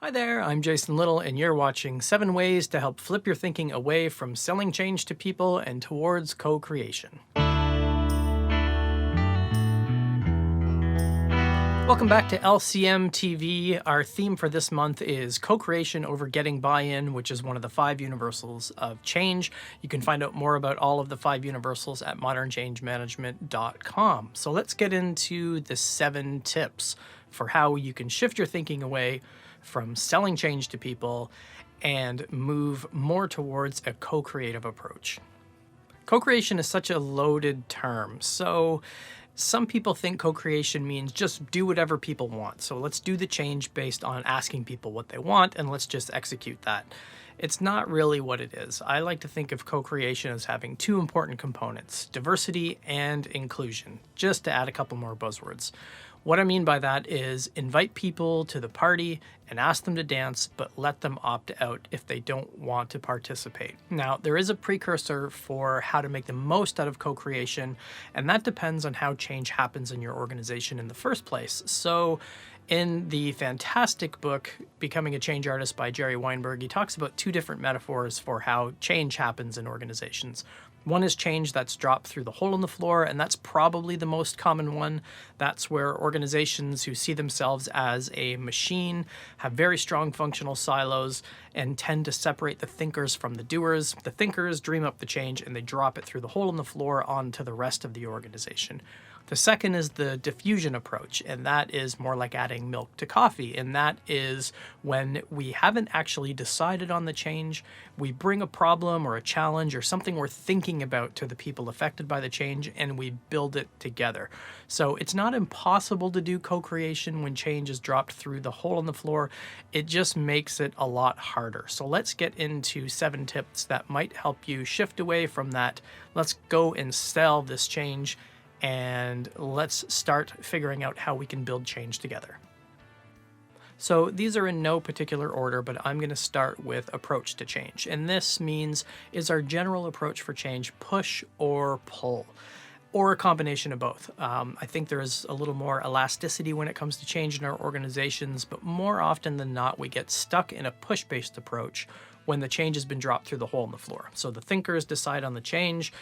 Hi there, I'm Jason Little, and you're watching 7 Ways to Help Flip Your Thinking Away from Selling Change to People and Towards Co-Creation. Welcome back to LCM TV. Our theme for this month is co-creation over getting buy-in, which is one of the 5 universals of change. You can find out more about all of the 5 universals at modernchangemanagement.com. So let's get into the 7 tips for how you can shift your thinking away from selling change to people and move more towards a co-creative approach. Co-creation is such a loaded term. So some people think co-creation means just do whatever people want. So let's do the change based on asking people what they want and let's just execute that. It's not really what it is. I like to think of co-creation as having 2 important components, diversity and inclusion, just to add a couple more buzzwords. What I mean by that is invite people to the party and ask them to dance, but let them opt out if they don't want to participate. Now, there is a precursor for how to make the most out of co-creation, and that depends on how change happens in your organization in the first place. So in the fantastic book, Becoming a Change Artist by Jerry Weinberg, he talks about 2 different metaphors for how change happens in organizations. One is change that's dropped through the hole in the floor, and that's probably the most common one. That's where organizations who see themselves as a machine have very strong functional silos and tend to separate the thinkers from the doers. The thinkers dream up the change and they drop it through the hole in the floor onto the rest of the organization. The second is the diffusion approach, and that is more like adding milk to coffee. And that is when we haven't actually decided on the change, we bring a problem or a challenge or something we're thinking about to the people affected by the change, and we build it together. So it's not impossible to do co-creation when change is dropped through the hole in the floor. It just makes it a lot harder. So let's get into 7 tips that might help you shift away from that. Let's go and sell this change, and let's start figuring out how we can build change together. So these are in no particular order, but I'm going to start with approach to change. And this means, is our general approach for change push or pull? Or a combination of both. I think there is a little more elasticity when it comes to change in our organizations, but more often than not, we get stuck in a push-based approach when the change has been dropped through the hole in the floor. So the thinkers decide on the change,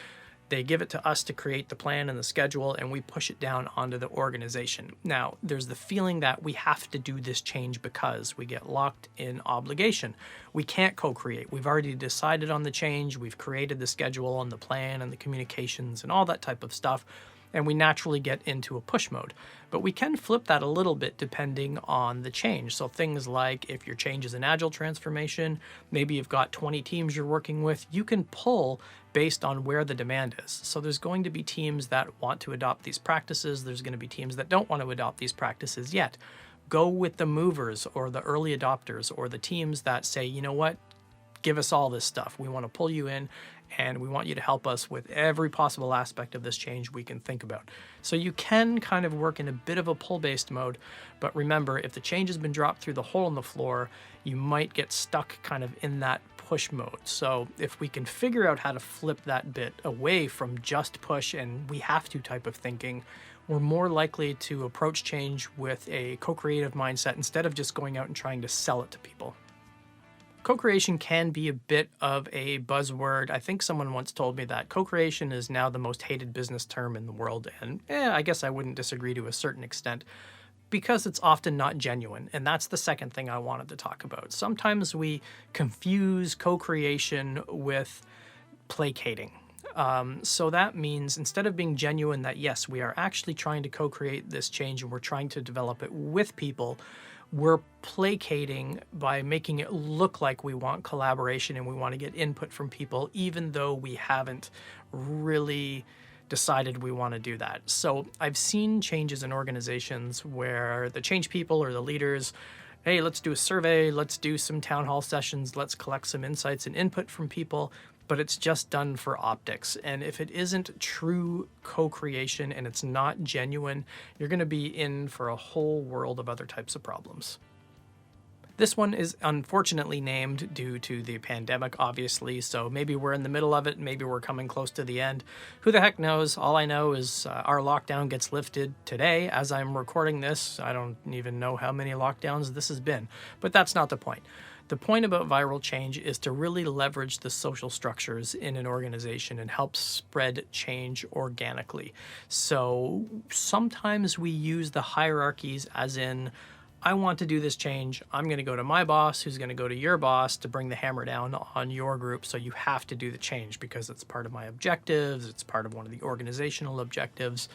they give it to us to create the plan and the schedule, and we push it down onto the organization. Now, there's the feeling that we have to do this change because we get locked in obligation. We can't co-create. We've already decided on the change. We've created the schedule and the plan and the communications and all that type of stuff, and we naturally get into a push mode. But we can flip that a little bit depending on the change. So things like if your change is an agile transformation, maybe you've got 20 teams you're working with, you can pull based on where the demand is. So there's going to be teams that want to adopt these practices. There's going to be teams that don't want to adopt these practices yet. Go with the movers or the early adopters or the teams that say, you know what, give us all this stuff. We want to pull you in and we want you to help us with every possible aspect of this change we can think about. So you can kind of work in a bit of a pull-based mode, but remember, if the change has been dropped through the hole in the floor, you might get stuck kind of in that push mode. So if we can figure out how to flip that bit away from just push and we have to type of thinking, we're more likely to approach change with a co-creative mindset instead of just going out and trying to sell it to people. Co-creation can be a bit of a buzzword. I think someone once told me that co-creation is now the most hated business term in the world, and I guess I wouldn't disagree to a certain extent, because it's often not genuine, and that's the second thing I wanted to talk about. Sometimes we confuse co-creation with placating. So that means instead of being genuine that yes, we are actually trying to co-create this change and we're trying to develop it with people, we're placating by making it look like we want collaboration and we want to get input from people, even though we haven't really decided we want to do that. So I've seen changes in organizations where the change people or the leaders, hey, let's do a survey, let's do some town hall sessions, let's collect some insights and input from people, but it's just done for optics. And if it isn't true co-creation and it's not genuine, you're going to be in for a whole world of other types of problems. This one is unfortunately named due to the pandemic, obviously, so maybe we're in the middle of it, maybe we're coming close to the end. Who the heck knows? All I know is our lockdown gets lifted today as I'm recording this. I don't even know how many lockdowns this has been, but that's not the point. The point about viral change is to really leverage the social structures in an organization and help spread change organically. So sometimes we use the hierarchies as in, I want to do this change. I'm going to go to my boss, who's going to go to your boss to bring the hammer down on your group. So you have to do the change because it's part of my objectives. It's part of one of the organizational objectives.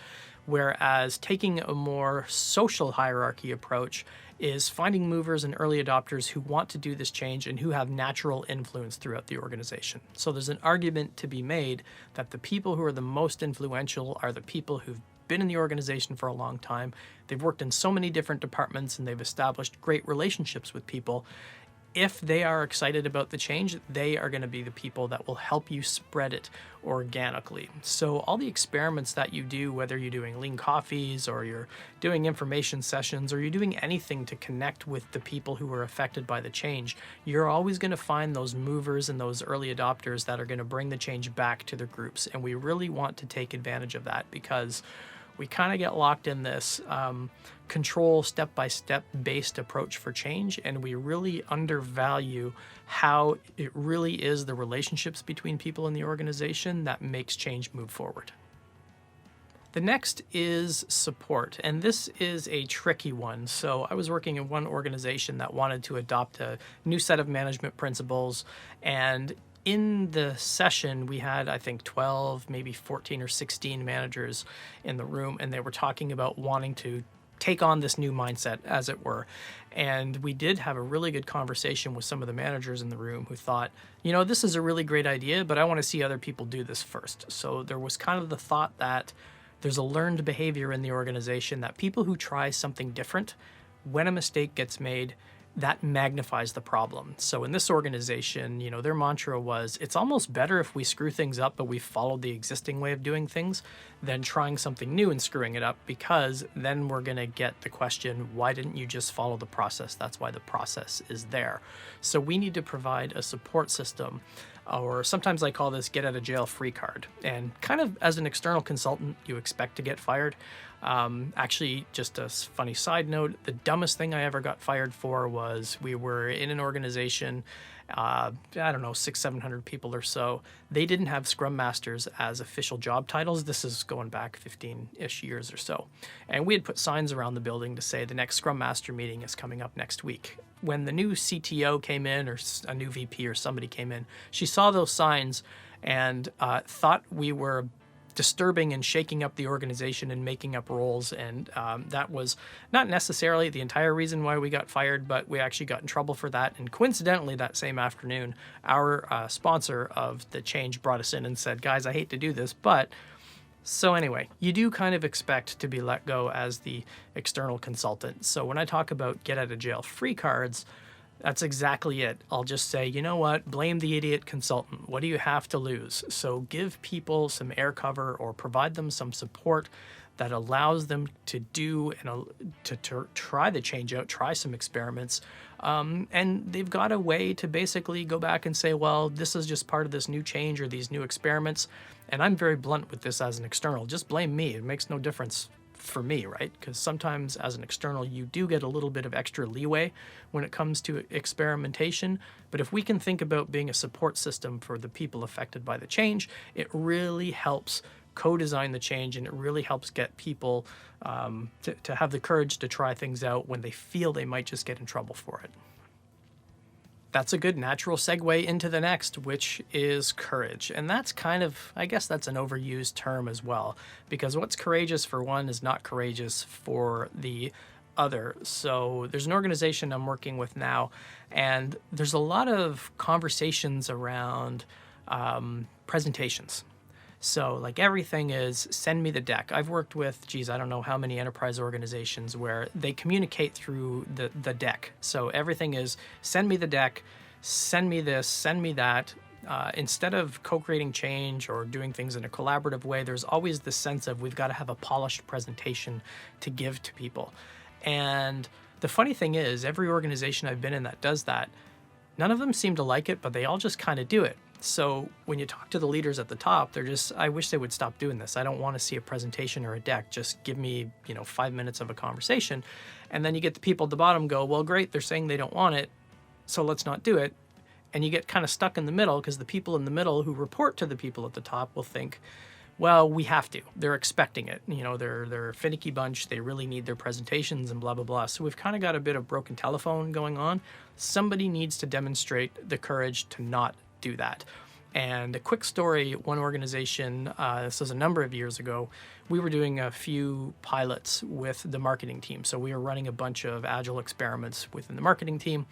Whereas taking a more social hierarchy approach is finding movers and early adopters who want to do this change and who have natural influence throughout the organization. So there's an argument to be made that the people who are the most influential are the people who've been in the organization for a long time. They've worked in so many different departments and they've established great relationships with people. If they are excited about the change, they are going to be the people that will help you spread it organically. So all the experiments that you do, whether you're doing lean coffees or you're doing information sessions or you're doing anything to connect with the people who are affected by the change, you're always going to find those movers and those early adopters that are going to bring the change back to their groups. And we really want to take advantage of that because we kind of get locked in this control step-by-step based approach for change, and we really undervalue how it really is the relationships between people in the organization that makes change move forward. The next is support, and this is a tricky one. So I was working in one organization that wanted to adopt a new set of management principles, and in the session, we had, I think, 12, maybe 14 or 16 managers in the room, and they were talking about wanting to take on this new mindset, as it were. And we did have a really good conversation with some of the managers in the room who thought, you know, this is a really great idea, but I want to see other people do this first. So there was kind of the thought that there's a learned behavior in the organization that people who try something different, when a mistake gets made, that magnifies the problem. So in this organization, you know, their mantra was, it's almost better if we screw things up, but we followed the existing way of doing things than trying something new and screwing it up, because then we're going to get the question, why didn't you just follow the process? That's why the process is there. So we need to provide a support system, or sometimes I call this get out of jail free card. And kind of as an external consultant, you expect to get fired. Actually, just a funny side note, the dumbest thing I ever got fired for was we were in an organization, I don't know, 600-700 people or so. They didn't have Scrum Masters as official job titles. This is going back 15-ish years or so. And we had put signs around the building to say the next Scrum Master meeting is coming up next week. When the new CTO came in, or a new VP or somebody came in, she saw those signs and thought we were disturbing and shaking up the organization and making up roles. And that was not necessarily the entire reason why we got fired, but we actually got in trouble for that. And coincidentally, that same afternoon, our sponsor of the change brought us in and said, guys, I hate to do this, but... So anyway, you do kind of expect to be let go as the external consultant. So when I talk about get out of jail free cards, that's exactly it. I'll just say, you know what, blame the idiot consultant. What do you have to lose? So give people some air cover or provide them some support that allows them to do and to try the change out, try some experiments. And they've got a way to basically go back and say, well, this is just part of this new change or these new experiments. And I'm very blunt with this as an external. Just blame me. It makes no difference for me, right? Because sometimes as an external, you do get a little bit of extra leeway when it comes to experimentation. But if we can think about being a support system for the people affected by the change, it really helps co-design the change, and it really helps get people to have the courage to try things out when they feel they might just get in trouble for it. That's a good natural segue into the next, which is courage. And that's kind of, I guess that's an overused term as well, because what's courageous for one is not courageous for the other. So there's an organization I'm working with now, and there's a lot of conversations around presentations. So like everything is send me the deck. I've worked with, I don't know how many enterprise organizations where they communicate through the deck. So everything is send me the deck, send me this, send me that. Instead of co-creating change or doing things in a collaborative way, there's always this sense of we've got to have a polished presentation to give to people. And The funny thing is, every organization I've been in that does that, none of them seem to like it, but they all just kind of do it. So when you talk to the leaders at the top, they're just, I wish they would stop doing this. I don't want to see a presentation or a deck. Just give me, 5 minutes of a conversation. And then you get the people at the bottom go, well, great, they're saying they don't want it, so let's not do it. And you get kind of stuck in the middle because the people in the middle who report to the people at the top will think, well, we have to. They're expecting it. They're a finicky bunch. They really need their presentations and blah, blah, blah. So we've kind of got a bit of broken telephone going on. Somebody needs to demonstrate the courage to not do that. And a quick story, one organization, this was a number of years ago, we were doing a few pilots with the marketing team. So we were running a bunch of agile experiments within the marketing team.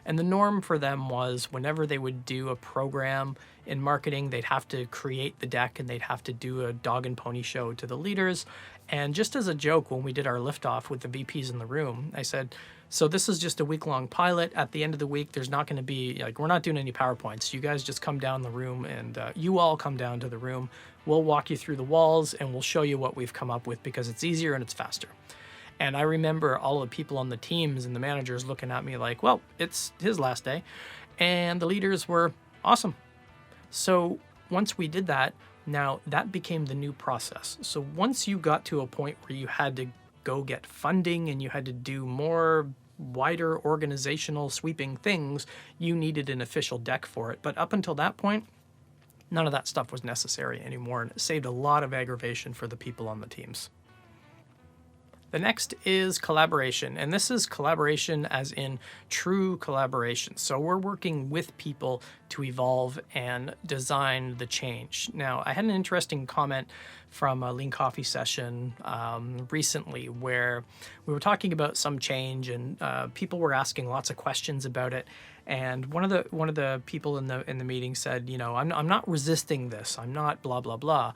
And the norm for them was whenever they would do a program in marketing, they'd have to create the deck and they'd have to do a dog and pony show to the leaders. And just as a joke, when we did our liftoff with the VPs in the room, I said, so this is just a week-long pilot. At the end of the week, there's not going to be, we're not doing any PowerPoints. You guys just come down the room and you all come down to the room. We'll walk you through the walls and we'll show you what we've come up with because it's easier and it's faster. And I remember all the people on the teams and the managers looking at me like, well, it's his last day. And the leaders were awesome. So once we did that, now that became the new process. So once you got to a point where you had to go get funding and you had to do more wider organizational sweeping things, you needed an official deck for it. But up until that point, none of that stuff was necessary anymore. And it saved a lot of aggravation for the people on the teams. The next is collaboration, and this is collaboration as in true collaboration. So we're working with people to evolve and design the change. Now, I had an interesting comment from a Lean Coffee session recently where we were talking about some change and people were asking lots of questions about it. And one of the people in the meeting said, I'm not resisting this. I'm not blah, blah, blah.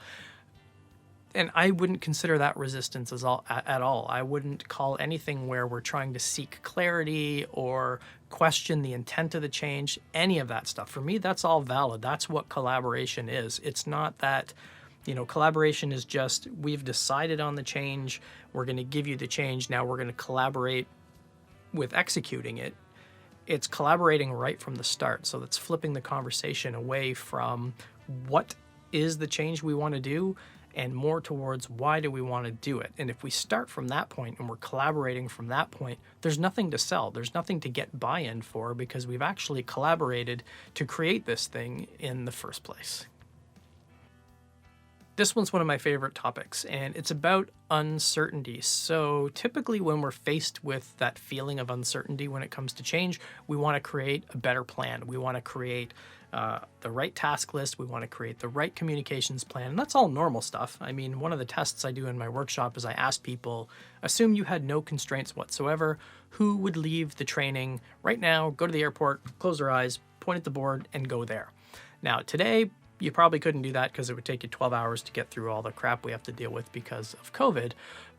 And I wouldn't consider that resistance at all. I wouldn't call anything where we're trying to seek clarity or question the intent of the change, any of that stuff. For me, that's all valid. That's what collaboration is. It's not that, collaboration is just, we've decided on the change, we're going to give you the change, now we're going to collaborate with executing it. It's collaborating right from the start. So that's flipping the conversation away from what is the change we want to do and more towards why do we want to do it. And if we start from that point and we're collaborating from that point, there's nothing to sell. There's nothing to get buy-in for because we've actually collaborated to create this thing in the first place. This one's one of my favorite topics, and it's about uncertainty. So typically when we're faced with that feeling of uncertainty when it comes to change, we want to create a better plan. We want to create the right task list. We want to create the right communications plan. And that's all normal stuff. I mean, one of the tests I do in my workshop is I ask people, assume you had no constraints whatsoever, who would leave the training right now, go to the airport, close their eyes, point at the board, and go there. Now, today, you probably couldn't do that because it would take you 12 hours to get through all the crap we have to deal with because of COVID.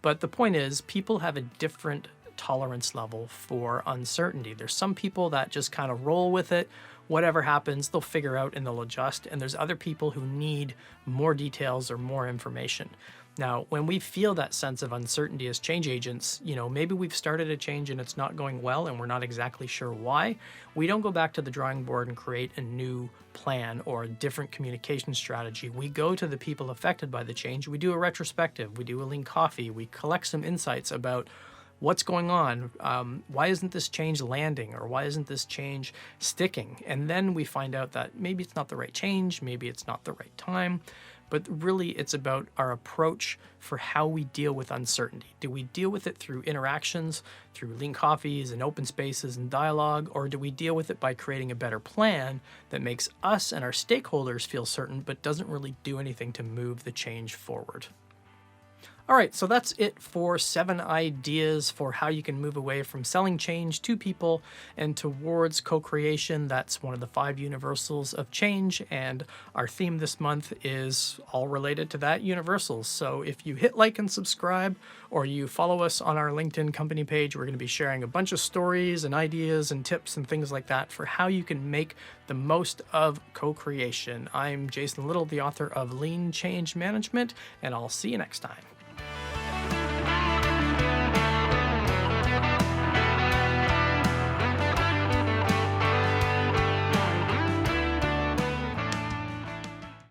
But the point is, people have a different tolerance level for uncertainty. There's some people that just kind of roll with it. Whatever happens, they'll figure out and they'll adjust. And there's other people who need more details or more information. Now, when we feel that sense of uncertainty as change agents, maybe we've started a change and it's not going well and we're not exactly sure why. We don't go back to the drawing board and create a new plan or a different communication strategy. We go to the people affected by the change. We do a retrospective. We do a Lean Coffee. We collect some insights about what's going on? Why isn't this change landing? Or why isn't this change sticking? And then we find out that maybe it's not the right change, maybe it's not the right time, but really it's about our approach for how we deal with uncertainty. Do we deal with it through interactions, through Lean Coffees and open spaces and dialogue, or do we deal with it by creating a better plan that makes us and our stakeholders feel certain, but doesn't really do anything to move the change forward? All right, so that's it for 7 ideas for how you can move away from selling change to people and towards co-creation. That's one of the 5 universals of change, and our theme this month is all related to that universals. So if you hit like and subscribe, or you follow us on our LinkedIn company page, we're going to be sharing a bunch of stories and ideas and tips and things like that for how you can make the most of co-creation. I'm Jason Little, the author of Lean Change Management, and I'll see you next time.